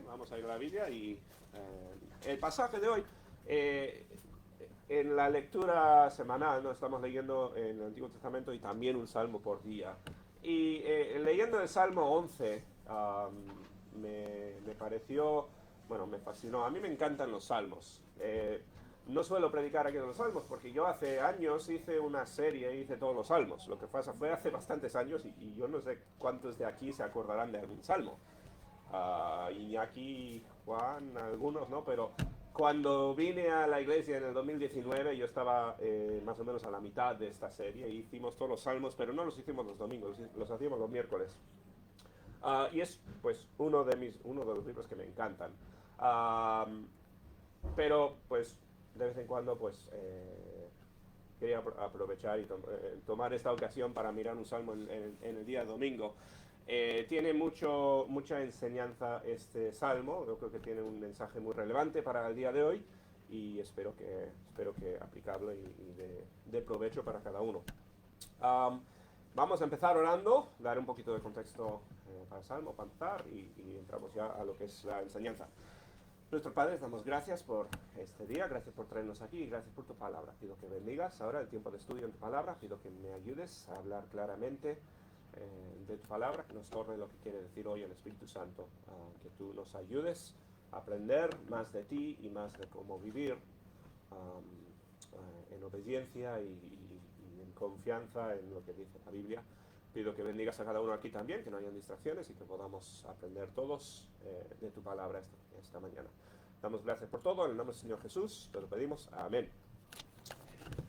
Vamos a ir a la Biblia y el pasaje de hoy, en la lectura semanal, ¿no? Estamos leyendo en el Antiguo Testamento y también un salmo por día. Y leyendo el Salmo 11, me pareció, bueno, me fascinó. A mí me encantan los salmos. No suelo predicar aquí de los salmos porque yo hace años hice una serie, hice todos los salmos. Lo que pasa fue hace bastantes años y yo no sé cuántos de aquí se acordarán de algún salmo. Iñaki, Juan, algunos, ¿no? Pero cuando vine a la iglesia en el 2019, yo estaba más o menos a la mitad de esta serie. Hicimos todos los salmos, pero no los hicimos los domingos, los hacíamos los miércoles. Y es, pues, uno de los libros que me encantan. Pero, pues, de vez en cuando, pues, quería aprovechar y tomar esta ocasión para mirar un salmo en el día domingo. Tiene mucha enseñanza este salmo, yo creo que tiene un mensaje muy relevante para el día de hoy y espero que aplicable y de provecho para cada uno. Vamos a empezar orando, dar un poquito de contexto para el salmo, para empezar y entramos ya a lo que es la enseñanza. Nuestro Padre, damos gracias por este día, gracias por traernos aquí y gracias por tu palabra. Pido que bendigas ahora el tiempo de estudio en tu palabra, pido que me ayudes a hablar claramente de tu palabra, que nos torne lo que quiere decir hoy el Espíritu Santo, que tú nos ayudes a aprender más de ti y más de cómo vivir en obediencia y en confianza en lo que dice la Biblia. Pido que bendigas a cada uno aquí también, que no hayan distracciones y que podamos aprender todos de tu palabra esta mañana. Damos gracias por todo, en el nombre del Señor Jesús, te lo pedimos. Amén.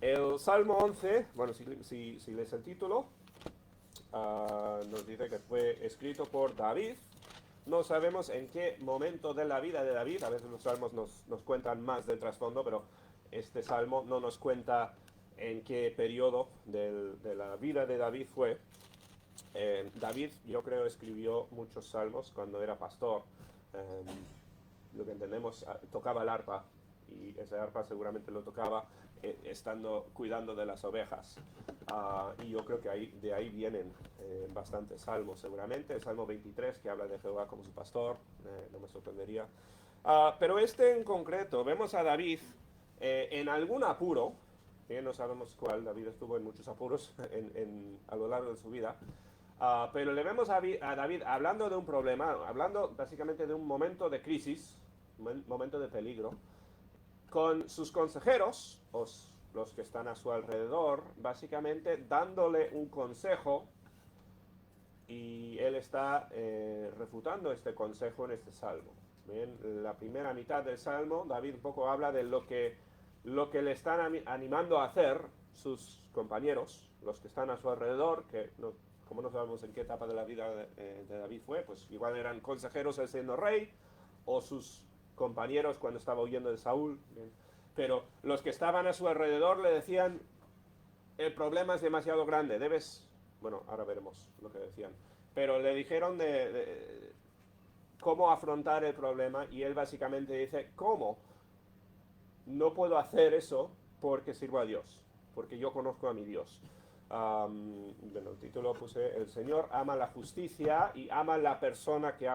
El Salmo 11, bueno, si lees el título, nos dice que fue escrito por David. No sabemos en qué momento de la vida de David, a veces los salmos nos cuentan más del trasfondo, pero este salmo no nos cuenta en qué periodo de la vida de David fue. David, yo creo, escribió muchos salmos cuando era pastor. Lo que entendemos, tocaba el arpa, y ese arpa seguramente lo tocaba estando cuidando de las ovejas. Y yo creo que de ahí vienen bastantes salmos, seguramente. El Salmo 23, que habla de Jehová como su pastor, no me sorprendería. Pero este en concreto, vemos a David en algún apuro, no sabemos cuál. David estuvo en muchos apuros a lo largo de su vida. Pero le vemos a David hablando de un problema, hablando básicamente de un momento de crisis, un momento de peligro, con sus consejeros, los que están a su alrededor, básicamente dándole un consejo, y él está refutando este consejo en este salmo. Bien, la primera mitad del salmo, David un poco habla de lo que le están animando a hacer sus compañeros, los que están a su alrededor, que como no sabemos en qué etapa de la vida de David fue, pues igual eran consejeros él siendo rey, o sus compañeros cuando estaba huyendo de Saúl. Bien. Pero los que estaban a su alrededor le decían, el problema es demasiado grande, bueno, ahora veremos lo que decían, pero le dijeron de cómo afrontar el problema, y él básicamente dice, ¿cómo? No puedo hacer eso porque sirvo a Dios, porque yo conozco a mi Dios. Bueno, el título puse, el Señor ama la justicia y ama la persona que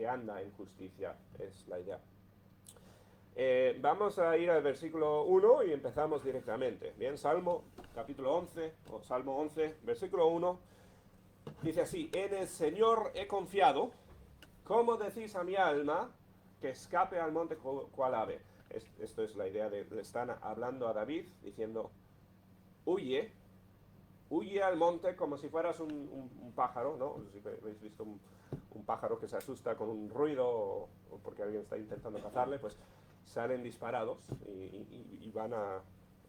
anda en justicia, es la idea. Vamos a ir al versículo 1 y empezamos directamente. Bien, Salmo capítulo 11, o Salmo 11, versículo 1, dice así, en el Señor he confiado, ¿cómo decís a mi alma que escape al monte cual ave? Esto es la idea le están hablando a David, diciendo, huye al monte como si fueras un pájaro, ¿no? Si habéis visto un pájaro que se asusta con un ruido o porque alguien está intentando cazarle, pues salen disparados y van a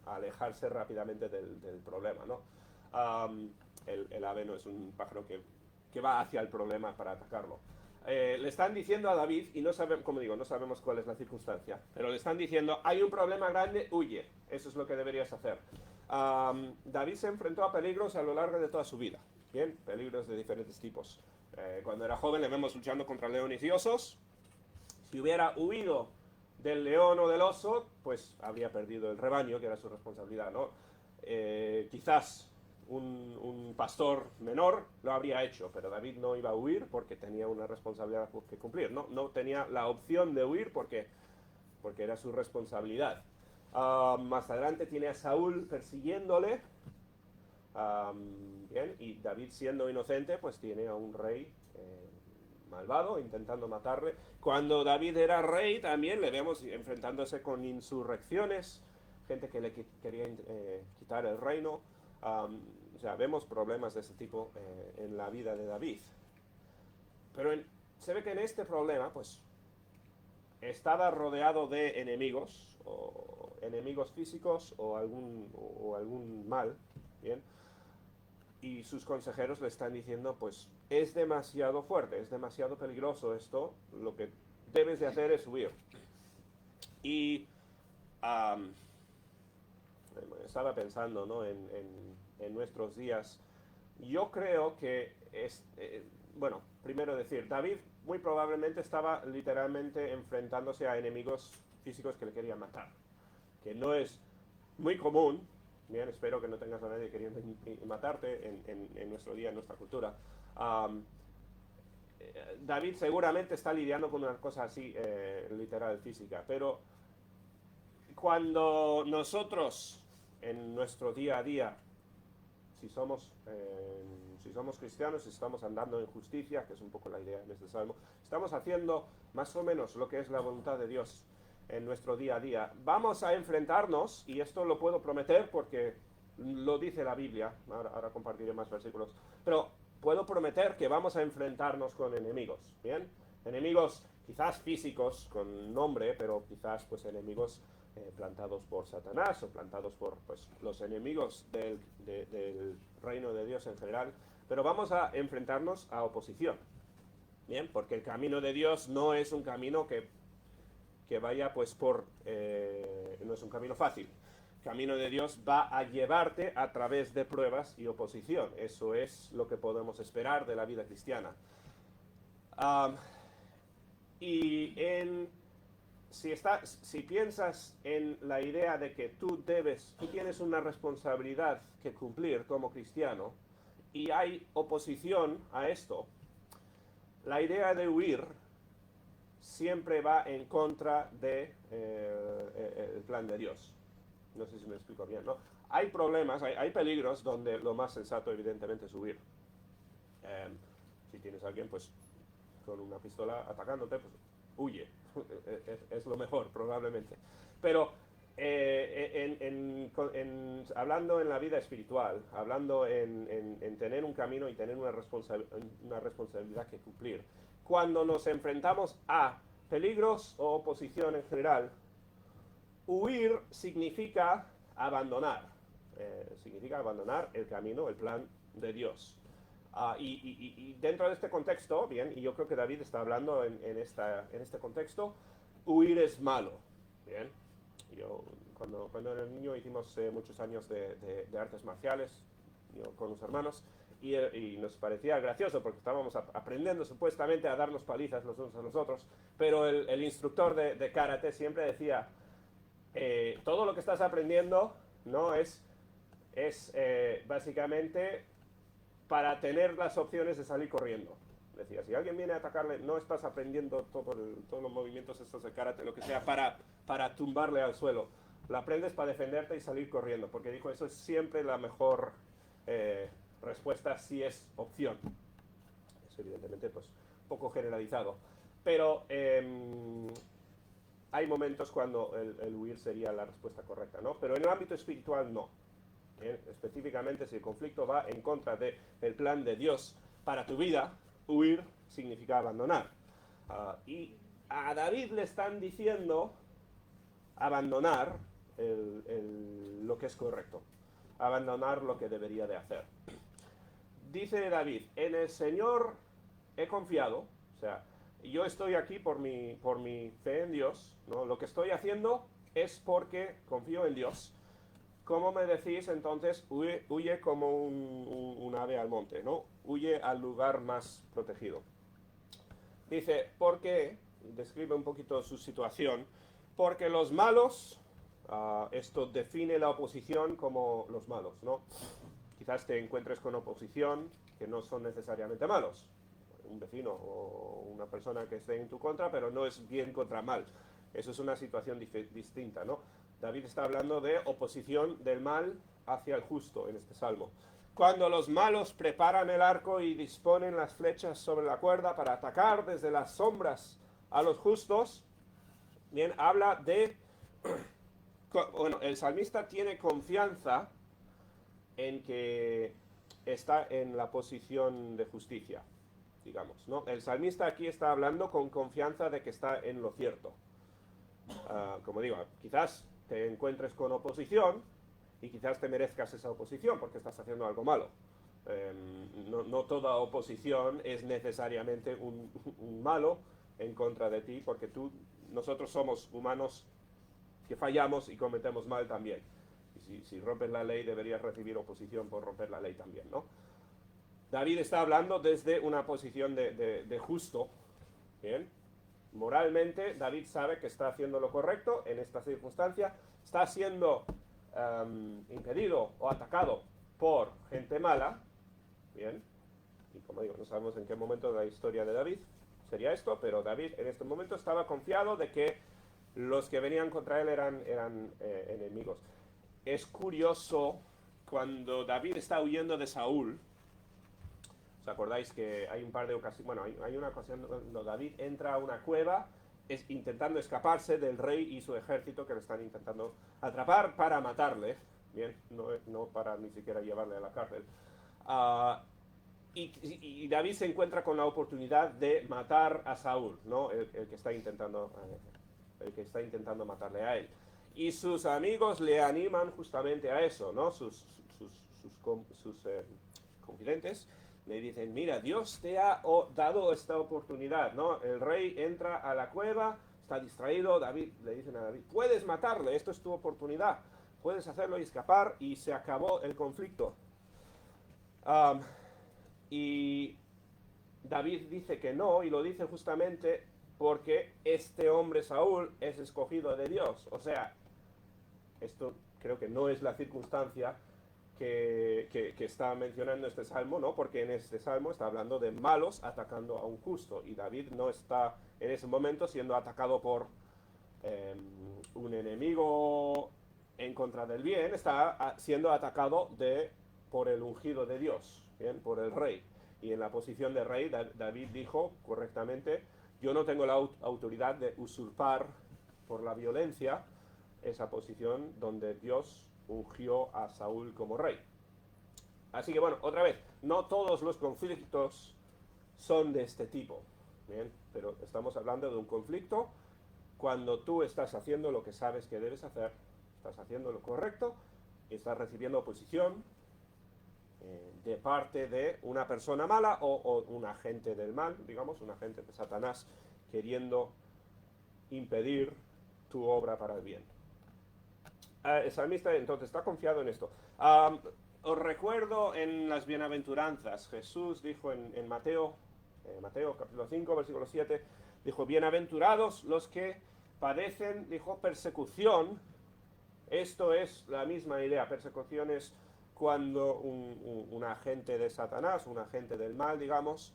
alejarse rápidamente del problema, ¿no? El ave no es un pájaro que va hacia el problema para atacarlo. Le están diciendo a David, y no sabemos, como digo, no sabemos cuál es la circunstancia, pero le están diciendo, hay un problema grande, huye. Eso es lo que deberías hacer. David se enfrentó a peligros a lo largo de toda su vida. Bien, peligros de diferentes tipos. Cuando era joven le vemos luchando contra leones y osos. Si hubiera huido del león o del oso, pues habría perdido el rebaño, que era su responsabilidad, ¿no? Quizás un pastor menor lo habría hecho, pero David no iba a huir porque tenía una responsabilidad que cumplir. No tenía la opción de huir porque era su responsabilidad. Más adelante tiene a Saúl persiguiéndole. Bien, y David, siendo inocente, pues tiene a un rey malvado intentando matarle. Cuando David era rey también le vemos enfrentándose con insurrecciones, gente que le quería quitar el reino. O sea, vemos problemas de ese tipo en la vida de David. Pero se ve que en este problema, pues, estaba rodeado de enemigos, o enemigos físicos o algún mal, ¿bien? Y sus consejeros le están diciendo, pues, es demasiado fuerte, es demasiado peligroso esto, lo que debes de hacer es huir. Y estaba pensando, ¿no?, en nuestros días. Yo creo que bueno, primero decir, David muy probablemente estaba literalmente enfrentándose a enemigos físicos que le querían matar, que no es muy común. Bien, espero que no tengas a nadie queriendo matarte en nuestro día, en nuestra cultura. David seguramente está lidiando con una cosa así, literal, física, pero cuando nosotros en nuestro día a día, si somos cristianos, si estamos andando en justicia, que es un poco la idea de este salmo, estamos haciendo más o menos lo que es la voluntad de Dios en nuestro día a día, vamos a enfrentarnos, y esto lo puedo prometer porque lo dice la Biblia, ahora compartiré más versículos, pero puedo prometer que vamos a enfrentarnos con enemigos, ¿bien? Enemigos quizás físicos, con nombre, pero quizás pues enemigos plantados por Satanás o plantados por pues, los enemigos del reino de Dios en general, pero vamos a enfrentarnos a oposición, ¿bien? Porque el camino de Dios no es un camino que vaya pues no es un camino fácil. El camino de Dios va a llevarte a través de pruebas y oposición. Eso es lo que podemos esperar de la vida cristiana. Si piensas en la idea de que tú tienes una responsabilidad que cumplir como cristiano y hay oposición a esto, la idea de huir siempre va en contra del plan de Dios. No sé si me explico bien, ¿no? Hay problemas, hay peligros donde lo más sensato evidentemente es huir. Si tienes a alguien pues con una pistola atacándote, pues huye. Es lo mejor probablemente. Pero hablando en la vida espiritual, hablando en tener un camino y tener una responsabilidad que cumplir, cuando nos enfrentamos a peligros o oposición en general, huir significa abandonar el camino, el plan de Dios. Y dentro de este contexto, bien, y yo creo que David está hablando en este contexto, huir es malo, bien. Yo cuando era niño hicimos muchos años de artes marciales, yo con los hermanos, y nos parecía gracioso porque estábamos aprendiendo supuestamente a darnos palizas los unos a los otros, pero el instructor de karate siempre decía, todo lo que estás aprendiendo no es básicamente para tener las opciones de salir corriendo. Decía, si alguien viene a atacarle, no estás aprendiendo todos los movimientos estos de karate, lo que sea, para tumbarle al suelo. Lo aprendes para defenderte y salir corriendo, porque dijo, eso es siempre la mejor respuesta si es opción. Es evidentemente pues poco generalizado. Pero hay momentos cuando el huir sería la respuesta correcta, ¿no? Pero en el ámbito espiritual no. Específicamente si el conflicto va en contra del plan de Dios para tu vida, huir significa abandonar. Y a David le están diciendo abandonar lo que es correcto, abandonar lo que debería de hacer. Dice David, en el Señor he confiado, o sea, yo estoy aquí por mi fe en Dios, ¿no? Lo que estoy haciendo es porque confío en Dios. ¿Cómo me decís entonces? Huye como un ave al monte, ¿no? Huye al lugar más protegido. Dice, porque, describe un poquito su situación, porque los malos, esto define la oposición como los malos, ¿no? quizás te encuentres con oposición que no son necesariamente malos. Un vecino o una persona que esté en tu contra, pero no es bien contra mal. Eso es una situación distinta, ¿no? David está hablando de oposición del mal hacia el justo en este salmo. Cuando los malos preparan el arco y disponen las flechas sobre la cuerda para atacar desde las sombras a los justos, bien, habla de... Bueno, el salmista tiene confianza en que está en la posición de justicia, digamos, ¿no? El salmista aquí está hablando con confianza de que está en lo cierto. Como digo, quizás te encuentres con oposición y quizás te merezcas esa oposición porque estás haciendo algo malo. No toda oposición es necesariamente un malo en contra de ti, porque nosotros somos humanos que fallamos y cometemos mal también. Y si rompes la ley, deberías recibir oposición por romper la ley también, ¿no? David está hablando desde una posición de justo, ¿bien? Moralmente, David sabe que está haciendo lo correcto en esta circunstancia, está siendo impedido o atacado por gente mala, ¿bien? Y como digo, no sabemos en qué momento de la historia de David sería esto, pero David en este momento estaba confiado de que los que venían contra él eran enemigos. Es curioso, cuando David está huyendo de Saúl, ¿os acordáis que hay un par de ocasiones? Bueno, hay una ocasión cuando David entra a una cueva intentando escaparse del rey y su ejército que le están intentando atrapar para matarle, bien, no para ni siquiera llevarle a la cárcel. Y David se encuentra con la oportunidad de matar a Saúl, ¿no? El que está intentando matarle a él. Y sus amigos le animan justamente a eso, ¿no? Sus confidentes le dicen, mira, Dios te ha dado esta oportunidad, ¿no? El rey entra a la cueva, está distraído, le dicen a David, puedes matarle, esto es tu oportunidad, puedes hacerlo y escapar, y se acabó el conflicto. Y David dice que no, y lo dice justamente porque este hombre Saúl es escogido de Dios. O sea, esto creo que no es la circunstancia que está mencionando este salmo, ¿no? Porque en este salmo está hablando de malos atacando a un justo, y David no está en ese momento siendo atacado por un enemigo en contra del bien, está siendo atacado por el ungido de Dios, ¿bien? Por el rey. Y en la posición de rey, David dijo correctamente, yo no tengo la autoridad de usurpar por la violencia esa posición donde Dios ungió a Saúl como rey. Así que bueno, otra vez, no todos los conflictos son de este tipo, ¿bien? Pero estamos hablando de un conflicto cuando tú estás haciendo lo que sabes que debes hacer, estás haciendo lo correcto, estás recibiendo oposición de parte de una persona mala o un agente del mal, digamos, un agente de Satanás queriendo impedir tu obra para el bien. El salmista entonces está confiado en esto. Os recuerdo en las bienaventuranzas, Jesús dijo en Mateo capítulo 5, versículo 7, dijo, bienaventurados los que padecen, dijo, persecución. Esto es la misma idea. Persecución es cuando un agente de Satanás, un agente del mal, digamos,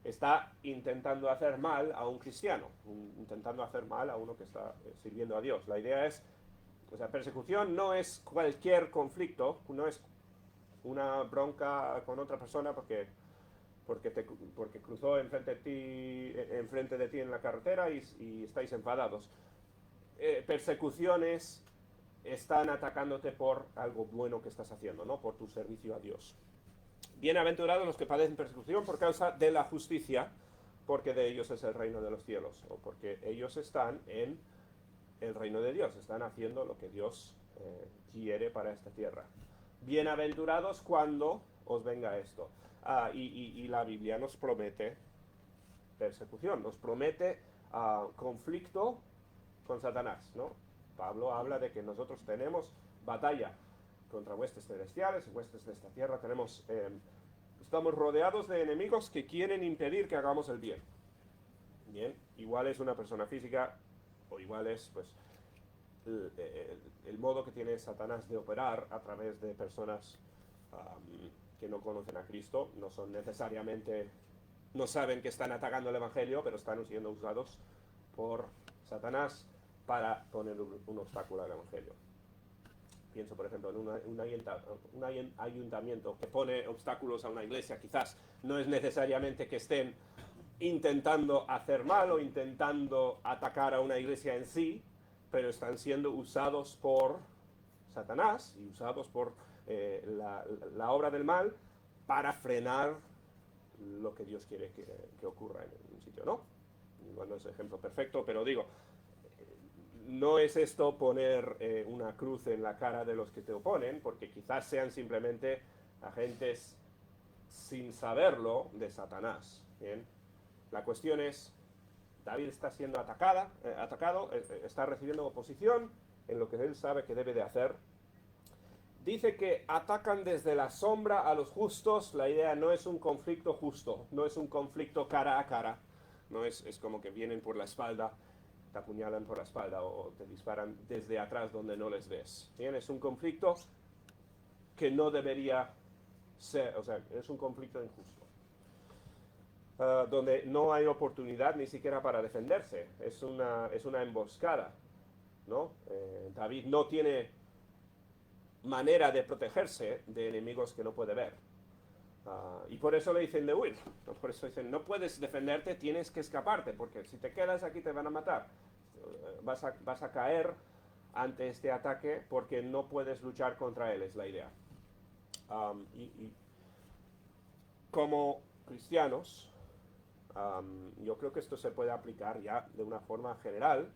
está intentando hacer mal a un cristiano, intentando hacer mal a uno que está sirviendo a Dios. La idea es, o sea, persecución no es cualquier conflicto, no es una bronca con otra persona porque cruzó enfrente de ti en la carretera y estáis enfadados. Persecuciones están atacándote por algo bueno que estás haciendo, ¿no? Por tu servicio a Dios. Bienaventurados los que padecen persecución por causa de la justicia, porque de ellos es el reino de los cielos, o porque ellos están en el reino de Dios, están haciendo lo que Dios quiere para esta tierra. Bienaventurados cuando os venga esto. Y la Biblia nos promete persecución, nos promete conflicto con Satanás, ¿no? Pablo habla de que nosotros tenemos batalla contra huestes celestiales, huestes de esta tierra, estamos rodeados de enemigos que quieren impedir que hagamos el bien. Bien, igual es una persona física, o igual es pues el modo que tiene Satanás de operar a través de personas que no conocen a Cristo, no son necesariamente, no saben que están atacando el Evangelio, pero están siendo usados por Satanás para poner un obstáculo al Evangelio. Pienso, por ejemplo, en un ayuntamiento que pone obstáculos a una iglesia. Quizás no es necesariamente que estén intentando hacer mal o intentando atacar a una iglesia en sí, pero están siendo usados por Satanás y usados por la obra del mal para frenar lo que Dios quiere que ocurra en un sitio, ¿no? No es ejemplo perfecto, pero digo, no es esto poner una cruz en la cara de los que te oponen, porque quizás sean simplemente agentes sin saberlo de Satanás. ¿Bien? La cuestión es, David está siendo atacado, está recibiendo oposición en lo que él sabe que debe de hacer. Dice que atacan desde la sombra a los justos. La idea no es un conflicto justo, no es un conflicto cara a cara, no es como que vienen por la espalda, te apuñalan por la espalda o te disparan desde atrás donde no les ves. Bien, es un conflicto que no debería ser, o sea, es un conflicto injusto. Donde no hay oportunidad ni siquiera para defenderse, es una emboscada, ¿no? David no tiene manera de protegerse de enemigos que no puede ver. Y por eso le dicen de huir. Por eso dicen, no puedes defenderte, tienes que escaparte, porque si te quedas aquí te van a matar. Vas a caer ante este ataque porque no puedes luchar contra él, es la idea. Y como cristianos, yo creo que esto se puede aplicar ya de una forma general.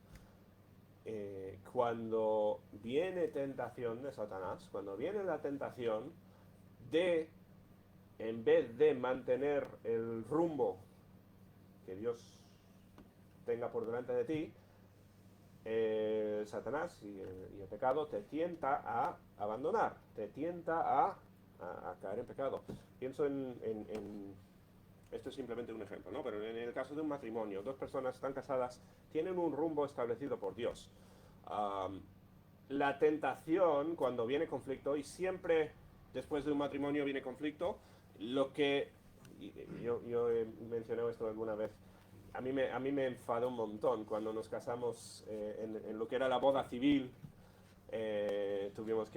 Cuando viene tentación de Satanás, cuando viene la tentación de, en vez de mantener el rumbo que Dios tenga por delante de ti, Satanás y el pecado te tienta a abandonar, te tienta a caer en pecado. Pienso esto es simplemente un ejemplo, ¿no? Pero en el caso de un matrimonio, dos personas están casadas, tienen un rumbo establecido por Dios. La tentación, cuando viene conflicto, y siempre después de un matrimonio viene conflicto, lo que yo he mencionado esto alguna vez, a mí me enfadó un montón cuando nos casamos en lo que era la boda civil. Estuvimos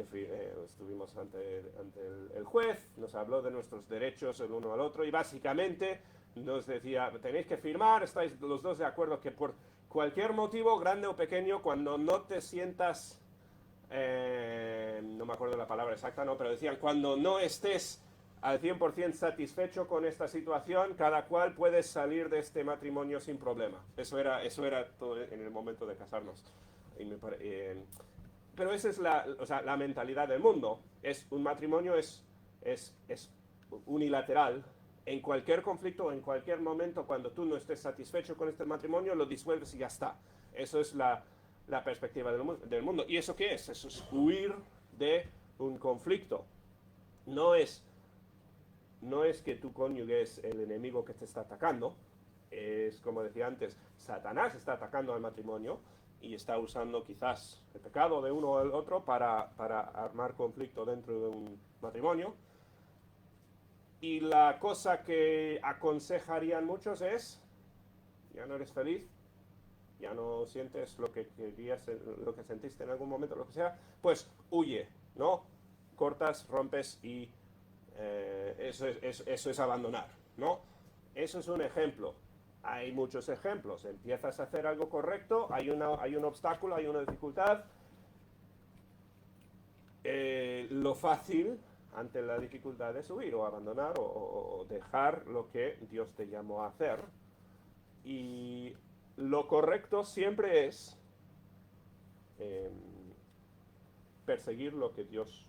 ante el juez, nos habló de nuestros derechos el uno al otro y básicamente nos decía, tenéis que firmar, estáis los dos de acuerdo que por cualquier motivo, grande o pequeño, cuando no te sientas, no me acuerdo la palabra exacta, no, pero decían, cuando no estés al 100% satisfecho con esta situación, cada cual puede salir de este matrimonio sin problema. Eso era todo en el momento de casarnos. Pero esa es la mentalidad del mundo. Un matrimonio es unilateral. En cualquier conflicto, en cualquier momento, cuando tú no estés satisfecho con este matrimonio, lo disuelves y ya está. Eso es la perspectiva del mundo. ¿Y eso qué es? Eso es huir de un conflicto. No es que tu cónyuge es el enemigo que te está atacando. Es, como decía antes, Satanás está atacando al matrimonio y está usando quizás el pecado de uno o el otro para armar conflicto dentro de un matrimonio. Y la cosa que aconsejarían muchos es, ya no eres feliz, ya no sientes lo que querías, lo que sentiste en algún momento, lo que sea, pues huye, ¿no? Cortas, rompes y eso es abandonar, ¿no? Eso es un ejemplo. Hay muchos ejemplos. Empiezas a hacer algo correcto, hay un obstáculo, hay una dificultad. Lo fácil ante la dificultad es huir o abandonar o dejar lo que Dios te llamó a hacer. Y lo correcto siempre es perseguir lo que Dios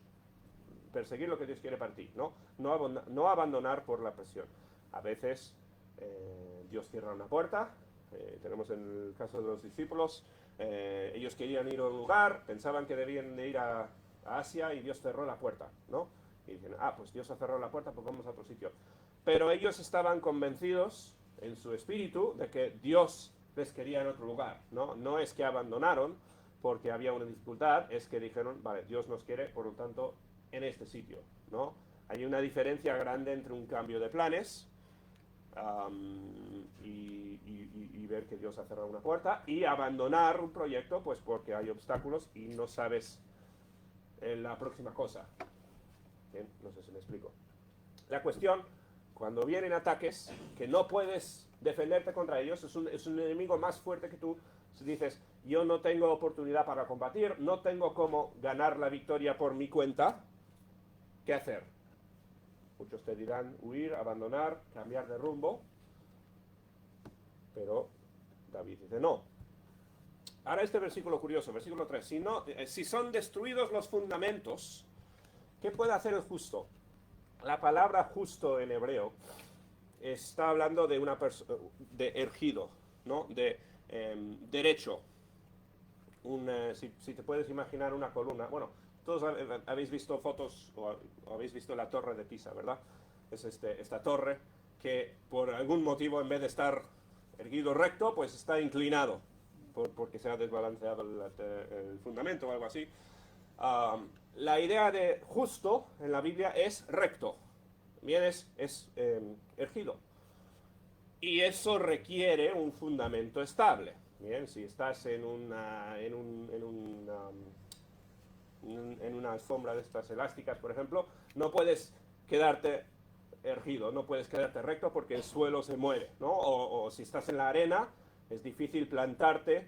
quiere para ti, ¿no? No abandonar por la presión. A veces Dios cierra una puerta. Tenemos en el caso de los discípulos, ellos querían ir a un lugar, pensaban que debían de ir a Asia y Dios cerró la puerta, ¿no? Y dicen, pues Dios ha cerrado la puerta, pues vamos a otro sitio. Pero ellos estaban convencidos en su espíritu de que Dios les quería en otro lugar, ¿no? No es que abandonaron porque había una dificultad, es que dijeron, vale, Dios nos quiere, por lo tanto, en este sitio, ¿no? Hay una diferencia grande entre un cambio de planes y ver que Dios ha cerrado una puerta y abandonar un proyecto pues porque hay obstáculos y no sabes la próxima cosa. Bien, no sé si me explico. La cuestión, cuando vienen ataques que no puedes defenderte contra ellos, es un enemigo más fuerte que tú. Si dices, yo no tengo oportunidad para combatir, no tengo cómo ganar la victoria por mi cuenta, ¿qué hacer? Muchos te dirán huir, abandonar, cambiar de rumbo, pero David dice no. Ahora este versículo curioso, versículo 3, si son destruidos los fundamentos, ¿qué puede hacer el justo? La palabra justo en hebreo está hablando de de ergido, ¿no? De derecho. Si te puedes imaginar una columna, bueno, todos habéis visto fotos o habéis visto la torre de Pisa, ¿verdad? Es esta torre que por algún motivo en vez de estar erguido recto, pues está inclinado, porque se ha desbalanceado el fundamento o algo así. La idea de justo en la Biblia es recto, bien, es ergido. Y eso requiere un fundamento estable. Bien, si estás en una alfombra de estas elásticas, por ejemplo, no puedes quedarte erguido, no puedes quedarte recto porque el suelo se mueve, ¿no? O si estás en la arena, es difícil plantarte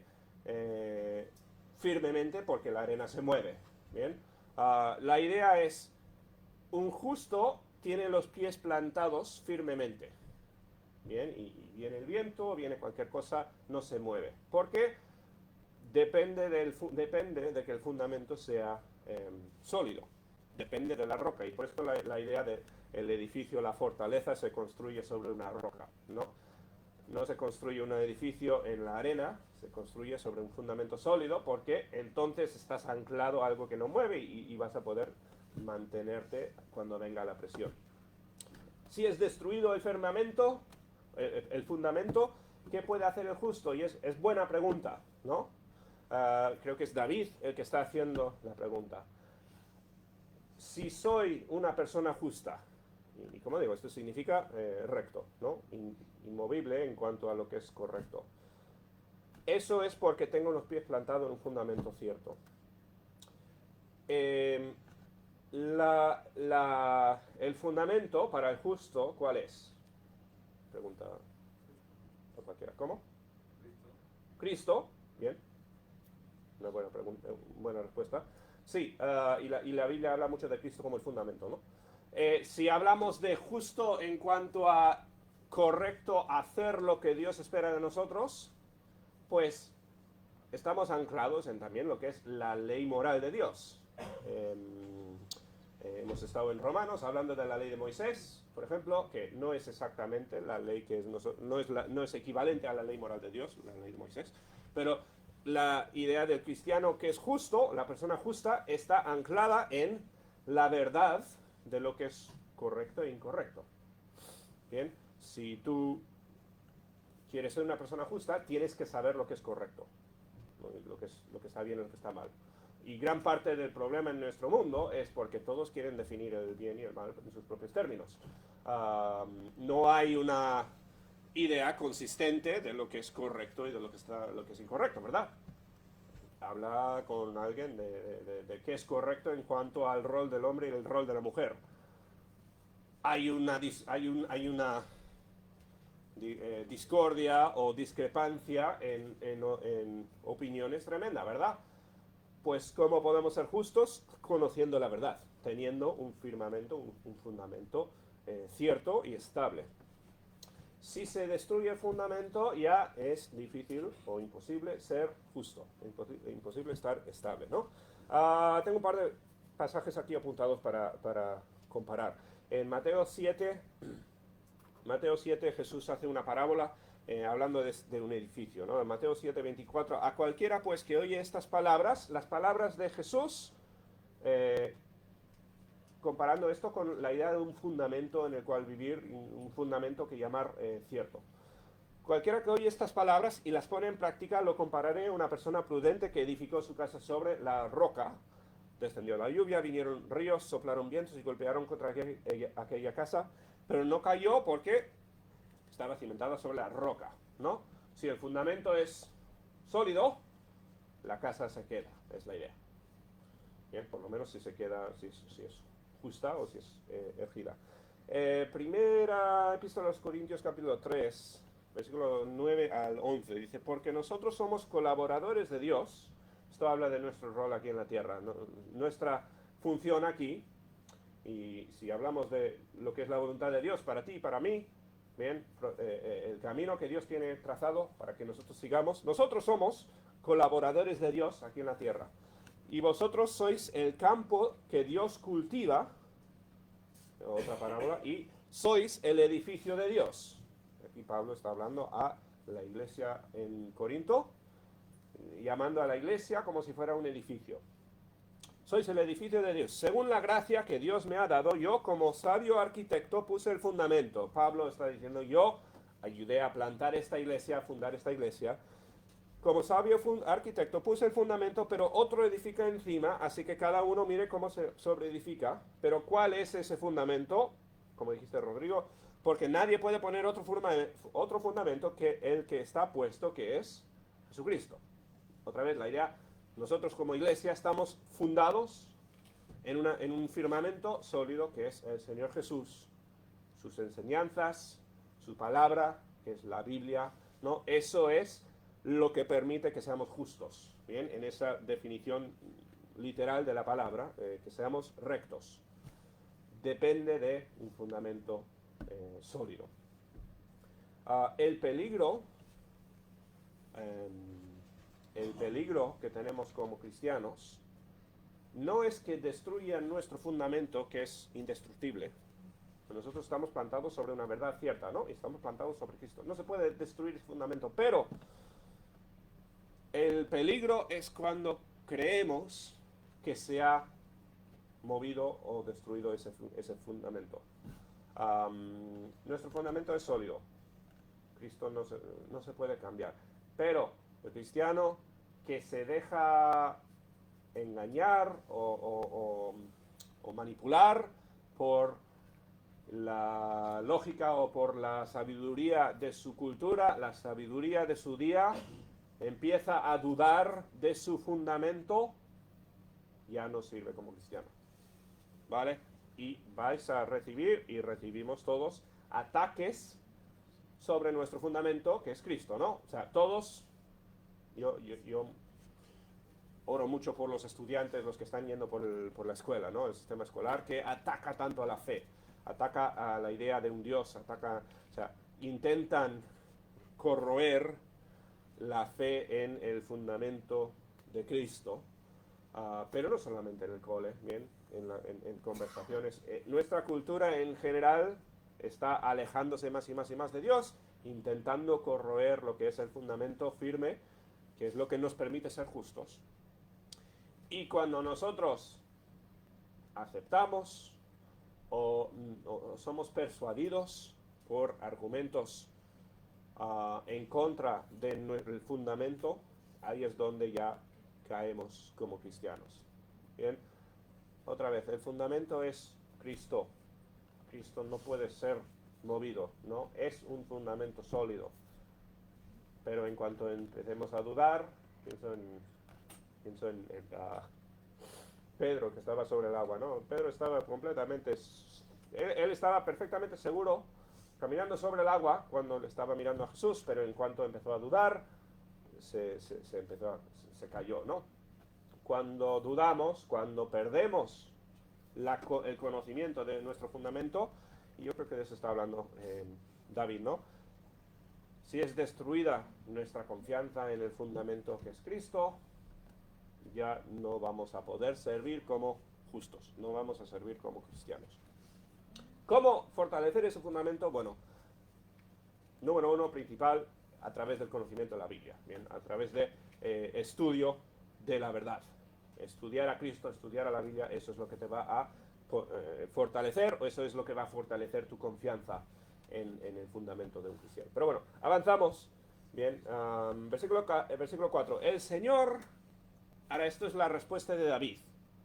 firmemente porque la arena se mueve. Bien, la idea es, un justo tiene los pies plantados firmemente. Bien, y viene el viento, viene cualquier cosa, no se mueve. ¿Por qué? Depende de que el fundamento sea sólido. Depende de la roca. Y por eso la idea del edificio, la fortaleza, se construye sobre una roca, ¿no? No se construye un edificio en la arena, se construye sobre un fundamento sólido, porque entonces estás anclado a algo que no mueve y vas a poder mantenerte cuando venga la presión. Si es destruido el firmamento, el fundamento, ¿qué puede hacer el justo? Y es buena pregunta, ¿no? Creo que es David el que está haciendo la pregunta. Si soy una persona justa, y como digo, esto significa recto, ¿no? Inmovible en cuanto a lo que es correcto. Eso es porque tengo los pies plantados en un fundamento cierto. El fundamento para el justo, ¿cuál es? Pregunta a cualquiera. ¿Cómo? Cristo. Bien. Una buena respuesta. Sí, y la Biblia habla mucho de Cristo como el fundamento, ¿no? Si hablamos de justo en cuanto a correcto hacer lo que Dios espera de nosotros, pues estamos anclados en también lo que es la ley moral de Dios. Hemos estado en Romanos hablando de la ley de Moisés, por ejemplo, que no es exactamente la ley que no es equivalente a la ley moral de Dios, la ley de Moisés, pero la idea del cristiano que es justo, la persona justa, está anclada en la verdad de lo que es correcto e incorrecto. Bien, si tú quieres ser una persona justa, tienes que saber lo que es correcto, lo que está bien y lo que está mal. Y gran parte del problema en nuestro mundo es porque todos quieren definir el bien y el mal en sus propios términos. No hay una idea consistente de lo que es correcto y de lo que es incorrecto, ¿verdad? Habla con alguien de qué es correcto en cuanto al rol del hombre y el rol de la mujer. Hay una discordia o discrepancia en opiniones tremenda, ¿verdad? Pues ¿cómo podemos ser justos? Conociendo la verdad, teniendo un fundamento cierto y estable. Si se destruye el fundamento, ya es difícil o imposible ser justo, imposible estar estable, ¿no? Tengo un par de pasajes aquí apuntados para comparar. En Mateo 7, Jesús hace una parábola hablando de un edificio, ¿no? En Mateo 7, 24, a cualquiera pues que oye estas palabras, las palabras de Jesús, comparando esto con la idea de un fundamento en el cual vivir, un fundamento que llamar cierto. Cualquiera que oye estas palabras y las pone en práctica, lo compararé a una persona prudente que edificó su casa sobre la roca. descendió la lluvia, vinieron ríos, soplaron vientos y golpearon contra aquella casa, pero no cayó porque estaba cimentada sobre la roca, ¿no? Si el fundamento es sólido, la casa se queda, es la idea. Bien, por lo menos si se queda, si es justa o si es erguida. Primera epístola a los Corintios, capítulo 3, versículo 9 al 11, dice, porque nosotros somos colaboradores de Dios. Esto habla de nuestro rol aquí en la tierra, ¿no? Nuestra función aquí, y si hablamos de lo que es la voluntad de Dios para ti y para mí, bien, el camino que Dios tiene trazado para que nosotros sigamos, nosotros somos colaboradores de Dios aquí en la tierra. Y vosotros sois el campo que Dios cultiva, otra parábola, y sois el edificio de Dios. Aquí Pablo está hablando a la iglesia en Corinto, llamando a la iglesia como si fuera un edificio. Sois el edificio de Dios. Según la gracia que Dios me ha dado, yo como sabio arquitecto puse el fundamento. Pablo está diciendo, yo ayudé a plantar esta iglesia, a fundar esta iglesia. Como sabio arquitecto puse el fundamento, pero otro edifica encima, así que cada uno mire cómo se sobreedifica. Pero ¿cuál es ese fundamento? Como dijiste, Rodrigo, porque nadie puede poner otro fundamento que el que está puesto, que es Jesucristo. Otra vez, la idea, nosotros como iglesia estamos fundados en un firmamento sólido, que es el Señor Jesús, sus enseñanzas, su palabra, que es la Biblia, ¿no? Eso es lo que permite que seamos justos, ¿bien? En esa definición literal de la palabra, que seamos rectos. Depende de un fundamento sólido. El peligro que tenemos como cristianos no es que destruyan nuestro fundamento, que es indestructible. Nosotros estamos plantados sobre una verdad cierta, ¿no? Y estamos plantados sobre Cristo. No se puede destruir ese fundamento, pero el peligro es cuando creemos que se ha movido o destruido ese fundamento. Nuestro fundamento es sólido. Cristo no se puede cambiar. Pero el cristiano que se deja engañar o manipular por la lógica o por la sabiduría de su cultura, la sabiduría de su día, empieza a dudar de su fundamento, ya no sirve como cristiano. ¿Vale? Y vais a recibir, y recibimos todos, ataques sobre nuestro fundamento, que es Cristo, ¿no? O sea, todos, yo oro mucho por los estudiantes, los que están yendo por la escuela, ¿no? El sistema escolar, que ataca tanto a la fe, ataca a la idea de un Dios, o sea, intentan corroer la fe en el fundamento de Cristo, pero no solamente en el cole, bien, en conversaciones. Nuestra cultura en general está alejándose más y más y más de Dios, intentando corroer lo que es el fundamento firme, que es lo que nos permite ser justos. Y cuando nosotros aceptamos o somos persuadidos por argumentos en contra del fundamento, ahí es donde ya caemos como cristianos. Bien, otra vez, el fundamento es Cristo. Cristo no puede ser movido, ¿no? Es un fundamento sólido. Pero en cuanto empecemos a dudar, pienso en Pedro, que estaba sobre el agua, ¿no? Pedro estaba él estaba perfectamente seguro caminando sobre el agua cuando le estaba mirando a Jesús, pero en cuanto empezó a dudar, se cayó, ¿no? Cuando dudamos, cuando perdemos el conocimiento de nuestro fundamento, y yo creo que de eso está hablando David, ¿no? Si es destruida nuestra confianza en el fundamento que es Cristo, ya no vamos a poder servir como justos, no vamos a servir como cristianos. ¿Cómo fortalecer ese fundamento? Bueno, número uno, principal, a través del conocimiento de la Biblia, bien, a través de estudio de la verdad. Estudiar a Cristo, estudiar a la Biblia, eso es lo que te va a fortalecer, o eso es lo que va a fortalecer tu confianza en el fundamento de un cristiano. Pero bueno, avanzamos. Bien, versículo 4. El Señor, ahora esto es la respuesta de David.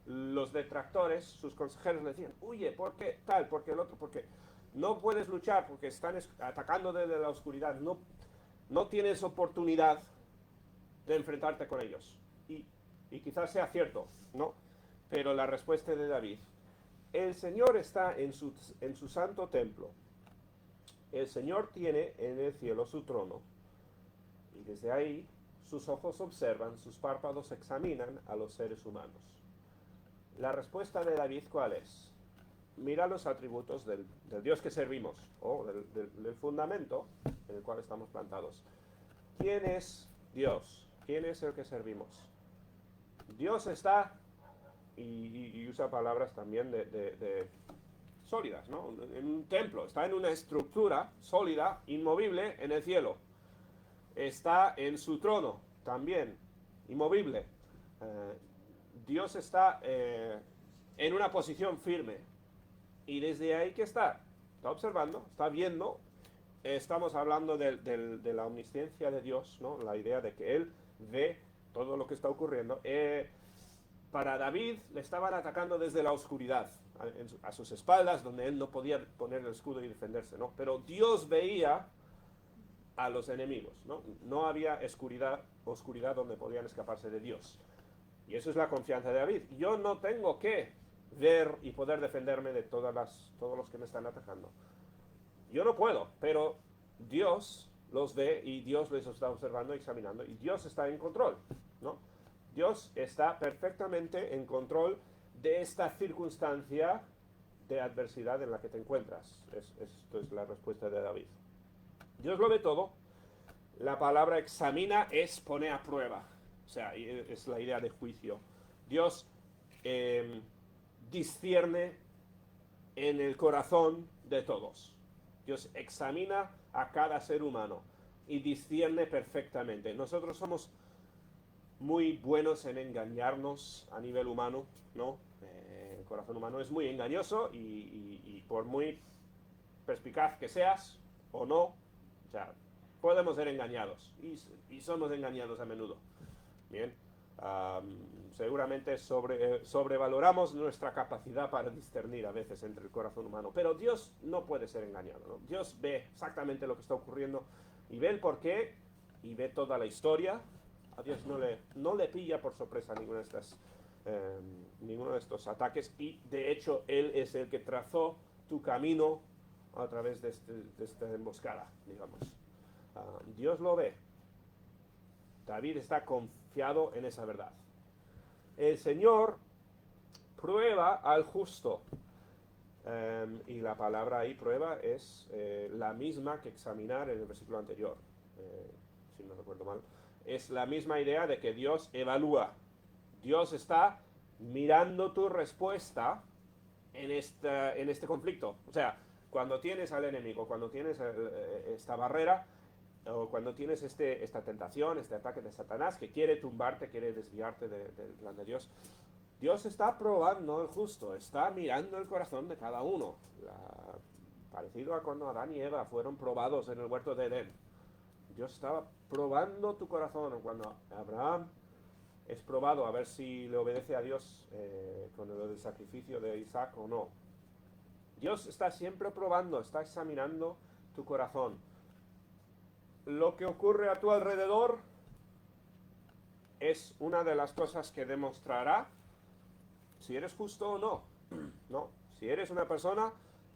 los detractores, sus consejeros le decían, huye, ¿por qué tal? ¿Por qué el otro? Porque no puedes luchar, porque están atacando desde la oscuridad, no tienes oportunidad de enfrentarte con ellos. Y quizás sea cierto, ¿no? Pero la respuesta de David, el Señor está en su santo templo, el Señor tiene en el cielo su trono, y desde ahí sus ojos observan, sus párpados examinan a los seres humanos. La respuesta de David, ¿cuál es? Mira los atributos del Dios que servimos, o del fundamento en el cual estamos plantados. ¿Quién es Dios? ¿Quién es el que servimos? Dios está, y usa palabras también de sólidas, ¿no? En un templo, está en una estructura sólida, inmovible, en el cielo. Está en su trono, también, inmovible. Dios está en una posición firme. Y desde ahí que está observando, está viendo. Estamos hablando de la omnisciencia de Dios, ¿no? La idea de que Él ve todo lo que está ocurriendo. Para David le estaban atacando desde la oscuridad, a sus espaldas, donde él no podía poner el escudo y defenderse, ¿no? Pero Dios veía a los enemigos, ¿no? No había oscuridad donde podían escaparse de Dios. Y eso es la confianza de David. Yo no tengo que ver y poder defenderme de todos los que me están atacando. Yo no puedo, pero Dios los ve y Dios les está observando y examinando y Dios está en control, ¿no? Dios está perfectamente en control de esta circunstancia de adversidad en la que te encuentras. Esto es la respuesta de David. Dios lo ve todo. La palabra examina es pone a prueba. O sea, es la idea de juicio. Dios discierne en el corazón de todos. Dios examina a cada ser humano y discierne perfectamente. Nosotros somos muy buenos en engañarnos a nivel humano, ¿no? El corazón humano es muy engañoso y por muy perspicaz que seas o no, o sea, podemos ser engañados y somos engañados a menudo. Bien, seguramente sobrevaloramos nuestra capacidad para discernir a veces entre el corazón humano, pero Dios no puede ser engañado, ¿no? Dios ve exactamente lo que está ocurriendo y ve el porqué y ve toda la historia. A Dios no le pilla por sorpresa ninguno de estos ataques y de hecho Él es el que trazó tu camino a través de esta emboscada, digamos. Dios lo ve. David está confiado en esa verdad. El Señor prueba al justo. Y la palabra ahí, prueba, es la misma que examinar en el versículo anterior. Si no recuerdo mal. Es la misma idea de que Dios evalúa. Dios está mirando tu respuesta en este conflicto. O sea, cuando tienes al enemigo, cuando tienes esta barrera, o cuando tienes esta tentación, este ataque de Satanás que quiere tumbarte, quiere desviarte del plan de Dios, Dios está probando el justo, está mirando el corazón de cada uno. Parecido a cuando Adán y Eva fueron probados en el huerto de Edén. Dios estaba probando tu corazón. Cuando Abraham es probado a ver si le obedece a Dios con el sacrificio de Isaac o no. Dios está siempre probando, está examinando tu corazón. Lo que ocurre a tu alrededor es una de las cosas que demostrará si eres justo o no. ¿No? Si eres una persona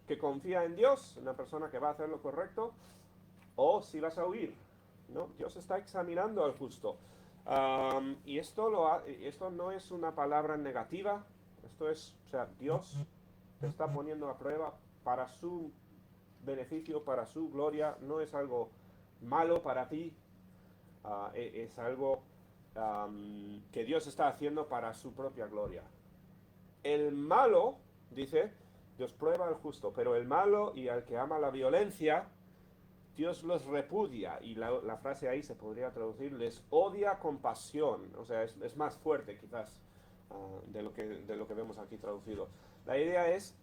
que confía en Dios, una persona que va a hacer lo correcto, o si vas a huir, ¿no? Dios está examinando al justo. Y esto no es una palabra negativa, esto es, o sea, Dios te está poniendo a prueba para su beneficio, para su gloria, no es algo malo para ti, es algo que Dios está haciendo para su propia gloria. El malo, dice, Dios prueba al justo, pero el malo y al que ama la violencia, Dios los repudia, y la frase ahí se podría traducir, les odia con pasión, o sea, es más fuerte quizás de lo que vemos aquí traducido. La idea es,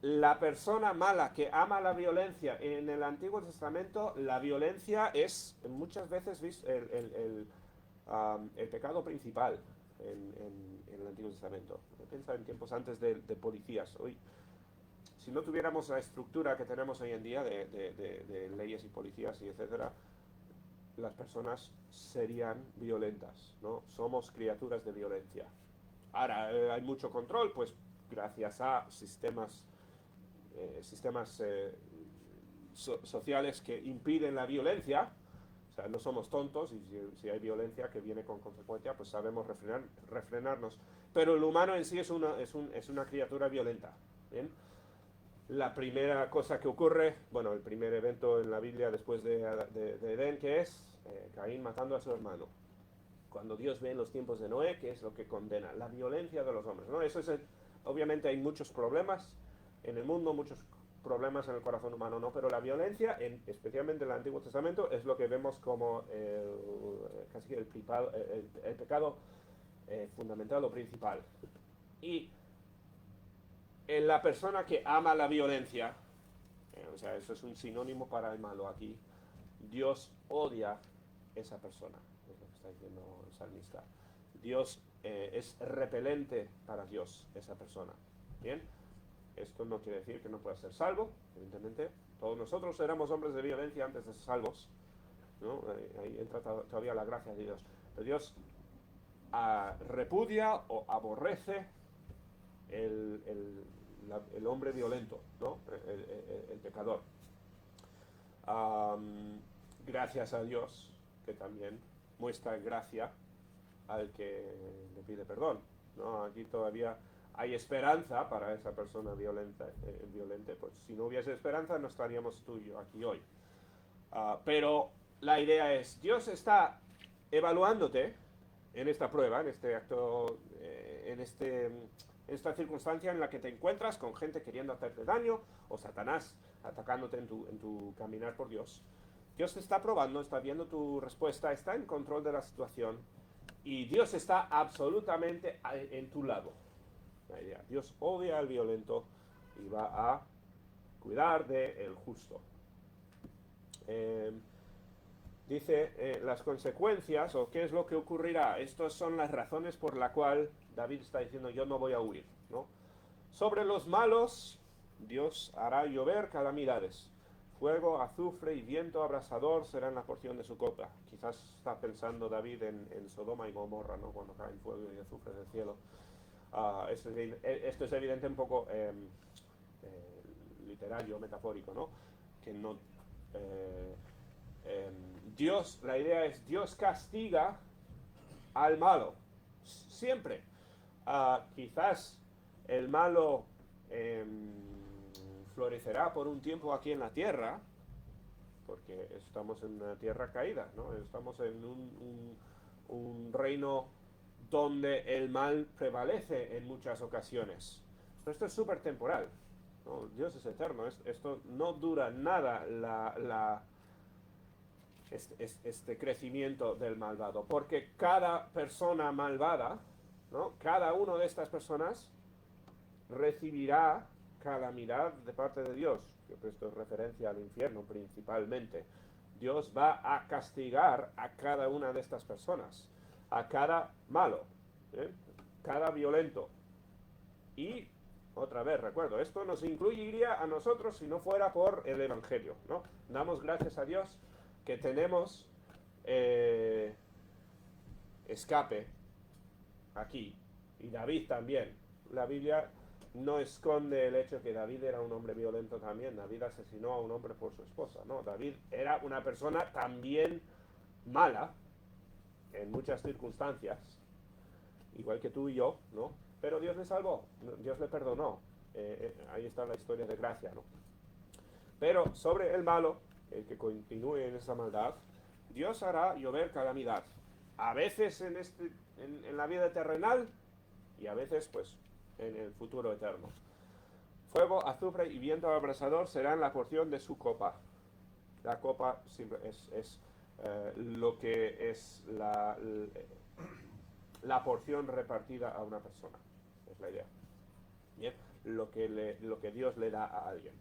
la persona mala que ama la violencia, en el Antiguo Testamento la violencia es muchas veces el pecado principal. en el Antiguo Testamento. Piensa en tiempos antes de policías. Hoy, si no tuviéramos la estructura que tenemos hoy en día de leyes y policías y etcétera, las personas serían violentas, ¿no? Somos criaturas de violencia. Ahora, hay mucho control, pues gracias a sistemas sociales que impiden la violencia. O sea, no somos tontos, y si hay violencia que viene con consecuencia, pues sabemos refrenarnos. Pero el humano en sí es una criatura violenta. ¿Bien? La primera cosa que ocurre, bueno, el primer evento en la Biblia después de Edén, que es Caín matando a su hermano. Cuando Dios ve en los tiempos de Noé, ¿qué es lo que condena? La violencia de los hombres, ¿no? Obviamente hay muchos problemas en el mundo, muchos problemas en el corazón humano, ¿no? Pero la violencia, especialmente en el Antiguo Testamento, es lo que vemos como casi el pecado fundamental o principal. Y en la persona que ama la violencia, o sea, eso es un sinónimo para el malo aquí, Dios odia esa persona, es lo que está diciendo el salmista. Dios es repelente para Dios esa persona. ¿Bien? Esto no quiere decir que no pueda ser salvo, evidentemente. Todos nosotros éramos hombres de violencia antes de ser salvos, ¿no? Ahí entra todavía la gracia de Dios. Pero Dios repudia o aborrece el hombre violento, ¿no? El pecador. Gracias a Dios, que también muestra gracia al que le pide perdón, ¿no? Aquí todavía hay esperanza para esa persona violenta, violente. Pues si no hubiese esperanza no estaríamos tú y yo aquí hoy. Pero la idea es, Dios está evaluándote en esta prueba, en este acto, en esta circunstancia en la que te encuentras con gente queriendo hacerte daño, o Satanás atacándote en tu caminar por Dios. Dios te está probando, está viendo tu respuesta, está en control de la situación, y Dios está absolutamente en tu lado. La idea, Dios odia al violento y va a cuidar del justo. Dice las consecuencias, o qué es lo que ocurrirá. Estas son las razones por las cuales David está diciendo, yo no voy a huir, ¿no? Sobre los malos, Dios hará llover calamidades. Fuego, azufre y viento abrasador serán la porción de su copa. Quizás está pensando David en Sodoma y Gomorra, ¿no? Cuando caen fuego y azufre del cielo. Esto es evidente un poco literario, metafórico, ¿no? Que no... Dios, la idea es, Dios castiga al malo, siempre. Quizás el malo florecerá por un tiempo aquí en la tierra, porque estamos en una tierra caída, ¿no? Estamos en un reino donde el mal prevalece en muchas ocasiones. Pero esto es súper temporal, ¿no? Dios es eterno, esto no dura nada este crecimiento del malvado, porque cada persona malvada, ¿no? Cada una de estas personas recibirá calamidad de parte de Dios. Esto es referencia al infierno principalmente. Dios va a castigar a cada una de estas personas, a cada malo, cada violento. Y otra vez, recuerdo, esto nos incluiría a nosotros si no fuera por el Evangelio, ¿no? Damos gracias a Dios que tenemos escape aquí, y David también. La Biblia no esconde el hecho que David era un hombre violento también. David asesinó a un hombre por su esposa, ¿no? David era una persona también mala en muchas circunstancias, igual que tú y yo, ¿no? Pero Dios le salvó, Dios le perdonó. Ahí está la historia de gracia, ¿no? Pero sobre el malo, el que continúe en esa maldad, Dios hará llover calamidad. A veces en la vida terrenal, y a veces, pues, en el futuro eterno. Fuego, azufre y viento abrasador serán la porción de su copa. La copa es lo que es la porción repartida a una persona. Es la idea. Bien, lo que Dios le da a alguien.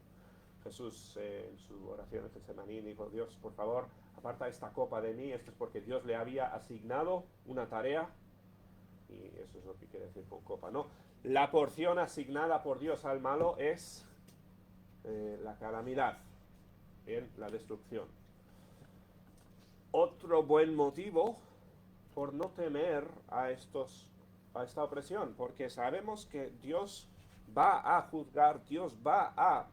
Jesús en su oración en Getsemaní dijo, Dios, por favor, aparta esta copa de mí. Esto es porque Dios le había asignado una tarea Y eso es lo que quiere decir con copa, ¿no? La porción asignada por Dios al malo es la calamidad, bien, la destrucción. Otro buen motivo por no temer a esta opresión, porque sabemos que Dios va a juzgar, Dios va a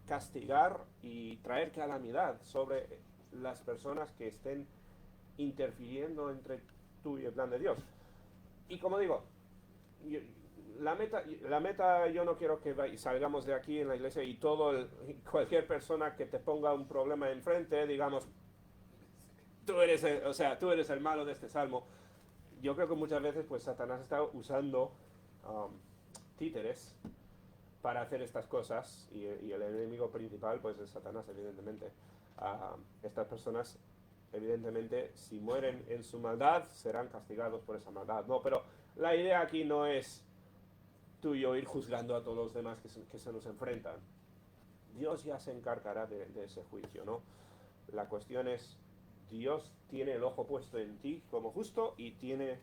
castigar y traer calamidad sobre las personas que estén interfiriendo entre tú y el plan de Dios. Y como digo, la meta yo no quiero que salgamos de aquí en la iglesia y cualquier persona que te ponga un problema enfrente, digamos, tú eres el malo de este salmo. Yo creo que muchas veces pues Satanás está usando títeres para hacer estas cosas y el enemigo principal pues es Satanás, evidentemente. Estas personas, evidentemente, si mueren en su maldad, serán castigados por esa maldad. No, pero la idea aquí no es tú y yo ir juzgando a todos los demás que se nos enfrentan. Dios ya se encargará de ese juicio, ¿no? La cuestión es, Dios tiene el ojo puesto en ti como justo y tiene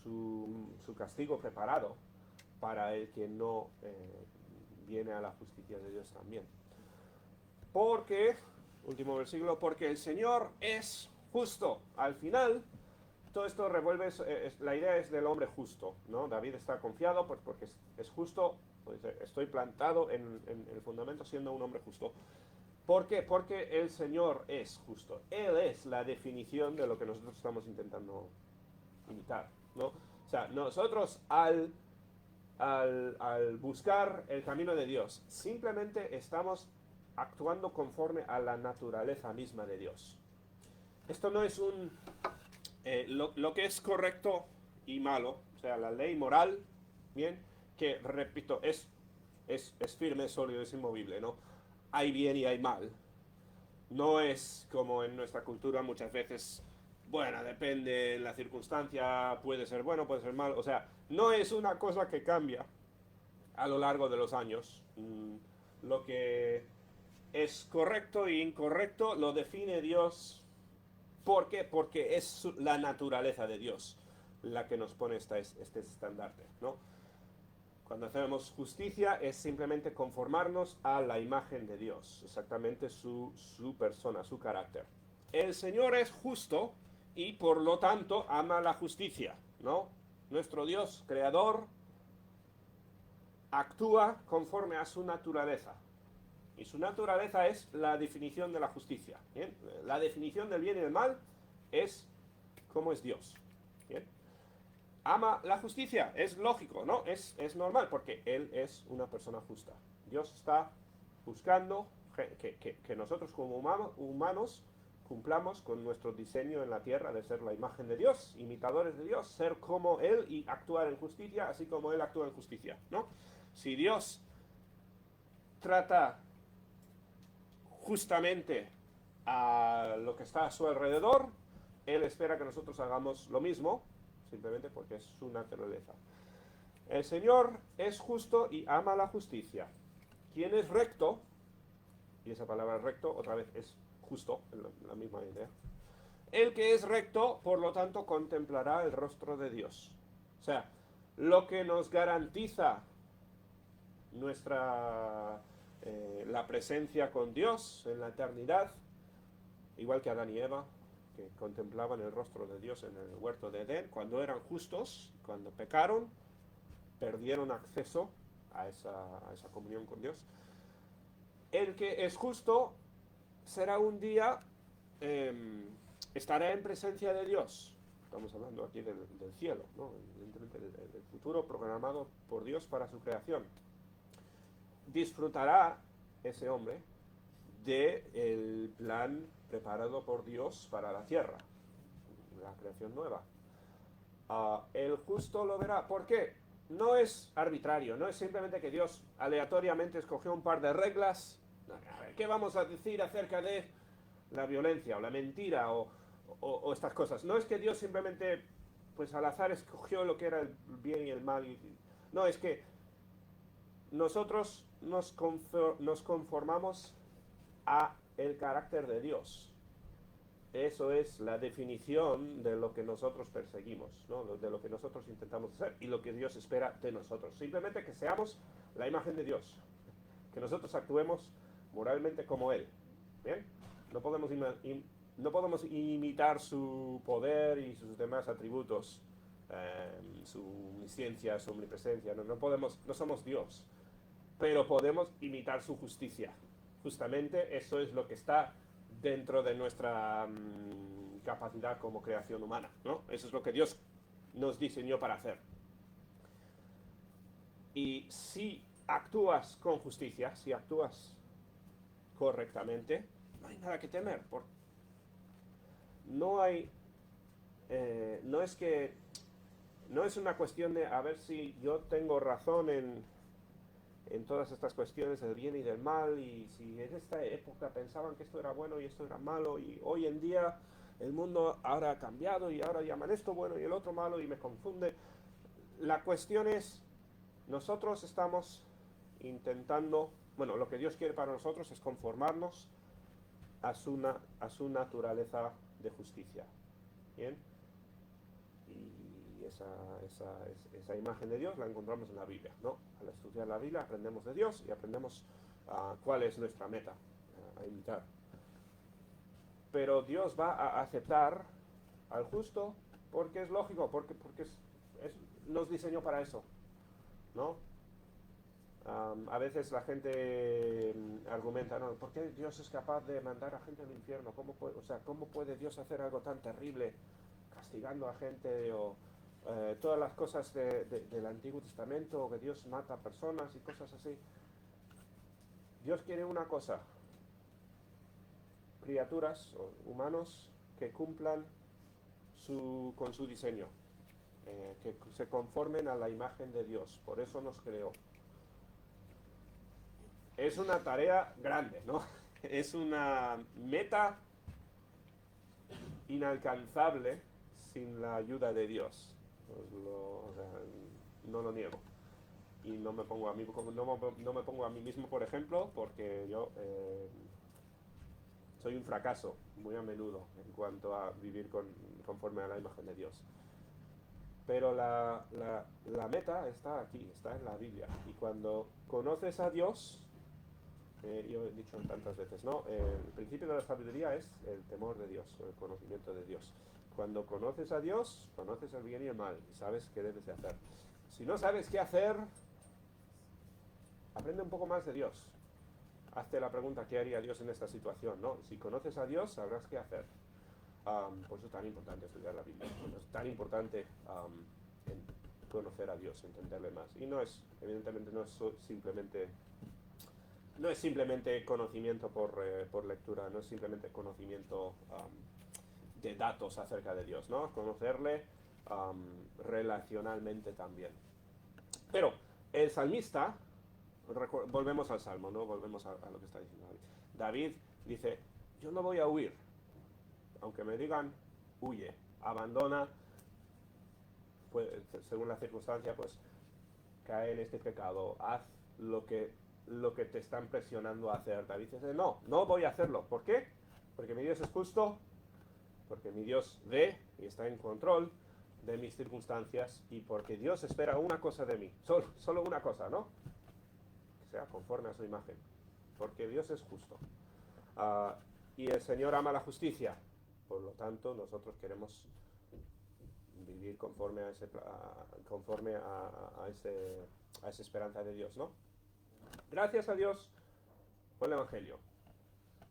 su castigo preparado para el que no viene a la justicia de Dios también. Porque, último versículo, porque el Señor es justo. Al final, todo esto revuelve, la idea es del hombre justo, ¿no? David está confiado porque es justo, pues estoy plantado en el fundamento siendo un hombre justo. ¿Por qué? Porque el Señor es justo. Él es la definición de lo que nosotros estamos intentando imitar, ¿no? O sea, nosotros al buscar el camino de Dios, simplemente estamos actuando conforme a la naturaleza misma de Dios. Esto no es lo que es correcto y malo, o sea, la ley moral, bien, que repito, es firme, sólido, es inmovible, ¿no? Hay bien y hay mal. No es como en nuestra cultura muchas veces, bueno, depende de la circunstancia, puede ser bueno, puede ser malo, o sea, no es una cosa que cambia a lo largo de los años. Lo que es correcto e incorrecto lo define Dios. ¿Por qué? Porque es la naturaleza de Dios la que nos pone este estandarte, ¿no? Cuando hacemos justicia es simplemente conformarnos a la imagen de Dios, exactamente su persona, su carácter. El Señor es justo y por lo tanto ama la justicia, ¿no? Nuestro Dios creador actúa conforme a su naturaleza. Y su naturaleza es la definición de la justicia. ¿Bien? La definición del bien y del mal es cómo es Dios. ¿Bien? Ama la justicia, es lógico, ¿no? Es normal, porque Él es una persona justa. Dios está buscando que nosotros como humanos cumplamos con nuestro diseño en la tierra de ser la imagen de Dios, imitadores de Dios, ser como Él y actuar en justicia, así como Él actúa en justicia, ¿no? Si Dios trata justamente a lo que está a su alrededor, Él espera que nosotros hagamos lo mismo, simplemente porque es su naturaleza. El Señor es justo y ama la justicia. Quien es recto, y esa palabra recto otra vez es justo, la misma idea. El que es recto, por lo tanto, contemplará el rostro de Dios. O sea, lo que nos garantiza la presencia con Dios en la eternidad, igual que Adán y Eva, que contemplaban el rostro de Dios en el huerto de Edén, cuando eran justos, cuando pecaron, perdieron acceso a esa comunión con Dios. El que es justo será un día, estará en presencia de Dios. Estamos hablando aquí del cielo, ¿no? Evidentemente del futuro programado por Dios para su creación. Disfrutará ese hombre del plan preparado por Dios para la tierra, la creación nueva. El justo lo verá. ¿Por qué? No es arbitrario, no es simplemente que Dios aleatoriamente escogió un par de reglas. ¿Qué vamos a decir acerca de la violencia o la mentira o estas cosas? No es que Dios simplemente, pues al azar escogió lo que era el bien y el mal. No, es que nosotros nos conformamos a el carácter de Dios. Eso es la definición de lo que nosotros perseguimos, ¿no? De lo que nosotros intentamos hacer y lo que Dios espera de nosotros. Simplemente que seamos la imagen de Dios, que nosotros actuemos moralmente como Él. ¿Bien? No podemos, no podemos imitar su poder y sus demás atributos, su omnisciencia, su omnipresencia. No podemos, no somos Dios, pero podemos imitar su justicia. Justamente eso es lo que está dentro de nuestra capacidad como creación humana, ¿no? Eso es lo que Dios nos diseñó para hacer. Y si actúas con justicia, si actúas correctamente, no hay nada que temer. No hay, no es que, no es una cuestión de a ver si yo tengo razón en todas estas cuestiones del bien y del mal, y si en esta época pensaban que esto era bueno y esto era malo, y hoy en día el mundo ahora ha cambiado y ahora llaman esto bueno y el otro malo y me confunde. La cuestión es, nosotros estamos intentando, bueno, lo que Dios quiere para nosotros es conformarnos a su naturaleza de justicia. ¿Bien? Y esa imagen de Dios la encontramos en la Biblia, ¿no? Al estudiar la Biblia aprendemos de Dios y aprendemos cuál es nuestra meta a imitar. Pero Dios va a aceptar al justo porque es lógico, porque nos diseñó para eso, ¿no? A veces la gente argumenta, ¿no? ¿Por qué Dios es capaz de mandar a gente al infierno? ¿Cómo puede Dios hacer algo tan terrible castigando a gente o todas las cosas del Antiguo Testamento, que Dios mata a personas y cosas así? Dios quiere una cosa: criaturas o humanos que cumplan con su diseño, que se conformen a la imagen de Dios. Por eso nos creó. Es una tarea grande, ¿no? Es una meta inalcanzable sin la ayuda de Dios. No lo niego. Y no me pongo a mí mismo, por ejemplo, porque yo soy un fracaso muy a menudo en cuanto a vivir conforme a la imagen de Dios. Pero la meta está aquí, está en la Biblia. Y cuando conoces a Dios, yo he dicho tantas veces, ¿no? El principio de la sabiduría es el temor de Dios, el conocimiento de Dios. Cuando conoces a Dios, conoces el bien y el mal y sabes qué debes de hacer. Si no sabes qué hacer, aprende un poco más de Dios. Hazte la pregunta: ¿qué haría Dios en esta situación? ¿No? Si conoces a Dios, sabrás qué hacer. Por eso es tan importante estudiar la Biblia. Es tan importante conocer a Dios, entenderle más. Y evidentemente no es simplemente conocimiento por lectura, no es simplemente conocimiento de datos acerca de Dios, ¿no? Conocerle relacionalmente también. Pero el salmista, volvemos al Salmo, ¿no? Volvemos a lo que está diciendo David. David dice: yo no voy a huir, aunque me digan huye, abandona, pues, según la circunstancia, pues cae en este pecado, haz lo que te están presionando a hacer. David dice: no voy a hacerlo. ¿Por qué? Porque mi Dios es justo, porque mi Dios ve y está en control de mis circunstancias, y porque Dios espera una cosa de mí, solo una cosa, ¿no? Que sea conforme a su imagen, porque Dios es justo. Y el Señor ama la justicia, por lo tanto nosotros queremos vivir conforme a esa esperanza de Dios, ¿no? Gracias a Dios por el Evangelio.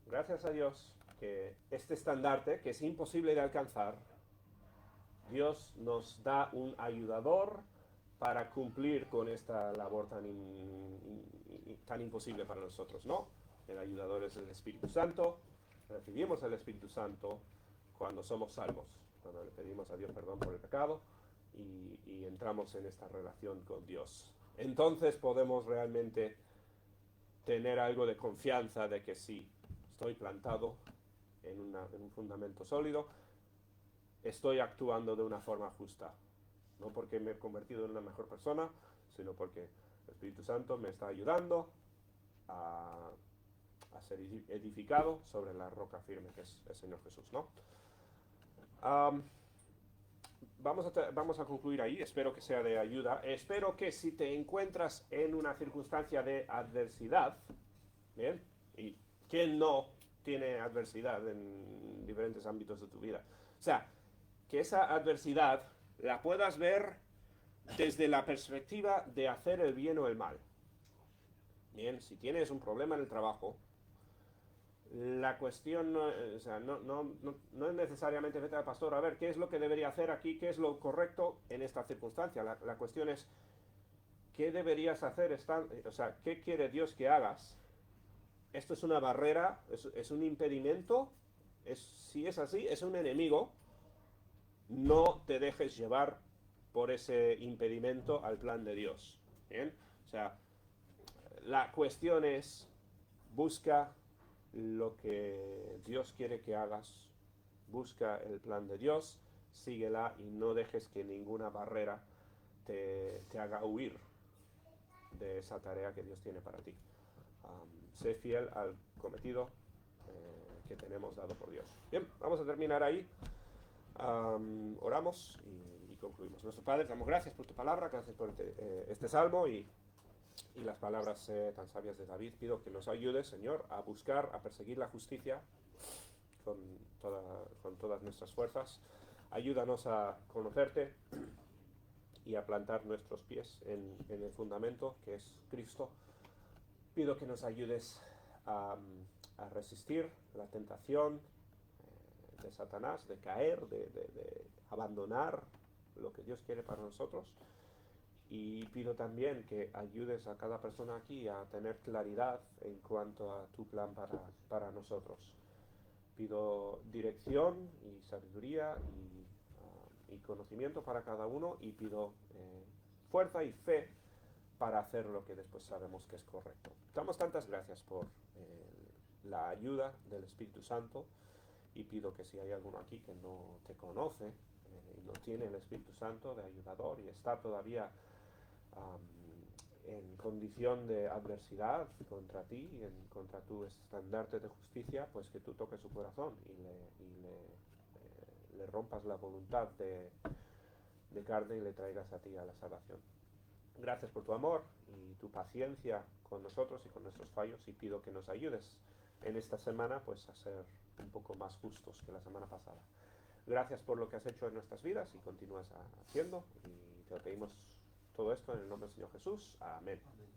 Gracias a Dios que este estandarte, que es imposible de alcanzar, Dios nos da un ayudador para cumplir con esta labor tan imposible para nosotros, ¿no? El ayudador es el Espíritu Santo. Recibimos el Espíritu Santo cuando somos salvos, cuando le pedimos a Dios perdón por el pecado y entramos en esta relación con Dios. Entonces podemos realmente tener algo de confianza de que sí, estoy plantado en un fundamento sólido, estoy actuando de una forma justa, no porque me he convertido en una mejor persona, sino porque el Espíritu Santo me está ayudando a a ser edificado sobre la roca firme que es el Señor Jesús, ¿no? Vamos a concluir ahí, espero que sea de ayuda. Espero que si te encuentras en una circunstancia de adversidad, ¿bien? ¿Y quién no tiene adversidad en diferentes ámbitos de tu vida? O sea, que esa adversidad la puedas ver desde la perspectiva de hacer el bien o el mal. Bien, si tienes un problema en el trabajo, la cuestión no, o sea, no es necesariamente vete al pastor, a ver, ¿qué es lo que debería hacer aquí? ¿Qué es lo correcto en esta circunstancia? La cuestión es, ¿qué deberías hacer? O sea, ¿qué quiere Dios que hagas? Esto es una barrera, es un impedimento, si es así, es un enemigo. No te dejes llevar por ese impedimento al plan de Dios. ¿Bien? O sea, la cuestión es, busca lo que Dios quiere que hagas, busca el plan de Dios, síguela y no dejes que ninguna barrera te haga huir de esa tarea que Dios tiene para ti. Sé fiel al cometido que tenemos dado por Dios. Bien, vamos a terminar ahí. Oramos y concluimos. Nuestro Padre, te damos gracias por tu palabra, gracias por este salmo y las palabras tan sabias de David. Pido que nos ayudes, Señor, a buscar, a perseguir la justicia con todas nuestras fuerzas. Ayúdanos a conocerte y a plantar nuestros pies en el fundamento que es Cristo. Pido que nos ayudes a resistir la tentación de Satanás, de caer, de abandonar lo que Dios quiere para nosotros. Y pido también que ayudes a cada persona aquí a tener claridad en cuanto a tu plan para nosotros. Pido dirección y sabiduría y conocimiento para cada uno y pido fuerza y fe para hacer lo que después sabemos que es correcto. Damos tantas gracias por la ayuda del Espíritu Santo y pido que si hay alguno aquí que no te conoce y no tiene el Espíritu Santo de ayudador y está todavía en condición de adversidad contra ti, contra tu estandarte de justicia, pues que tú toques su corazón y le rompas la voluntad de carne y le traigas a ti a la salvación. Gracias por tu amor y tu paciencia con nosotros y con nuestros fallos y pido que nos ayudes en esta semana pues a ser un poco más justos que la semana pasada. Gracias por lo que has hecho en nuestras vidas y continúas haciendo y te lo pedimos todo esto en el nombre del Señor Jesús. Amén.